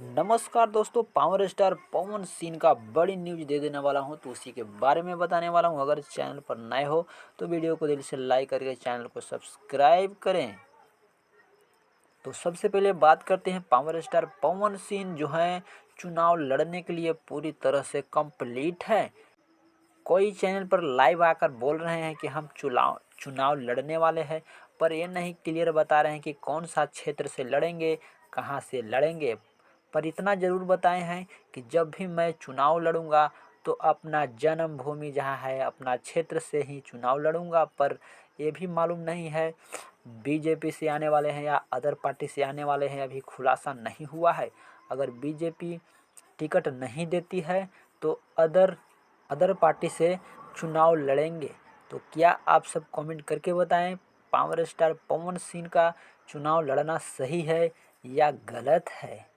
नमस्कार दोस्तों, power star Pawan Singh का बड़ी न्यूज दे देने वाला हूं, तो उसी के बारे में बताने वाला हूं। अगर चैनल पर नए हो तो वीडियो को दिल से लाइक करके चैनल को सब्सक्राइब करें। तो सबसे पहले बात करते हैं, पावर स्टार पवन सिंह जो है चुनाव लड़ने के लिए पूरी तरह से कंप्लीट है। कोई चैनल पर लाइव आकर बोल रहे हैं कि हम चुनाव लड़ने वाले हैं, पर ये नहीं क्लियर बता रहे हैं कि कौन सा क्षेत्र से लड़ेंगे, कहां से लड़ेंगे। पर इतना ज़रूर बताए हैं कि जब भी मैं चुनाव लड़ूंगा तो अपना जन्मभूमि जहां है, अपना क्षेत्र से ही चुनाव लड़ूंगा। पर ये भी मालूम नहीं है बीजेपी से आने वाले हैं या अदर पार्टी से आने वाले हैं, अभी खुलासा नहीं हुआ है। अगर बीजेपी टिकट नहीं देती है तो अदर पार्टी से चुनाव लड़ेंगे। तो क्या आप सब कमेंट करके बताएं, पावर स्टार पवन सिंह का चुनाव लड़ना सही है या गलत है।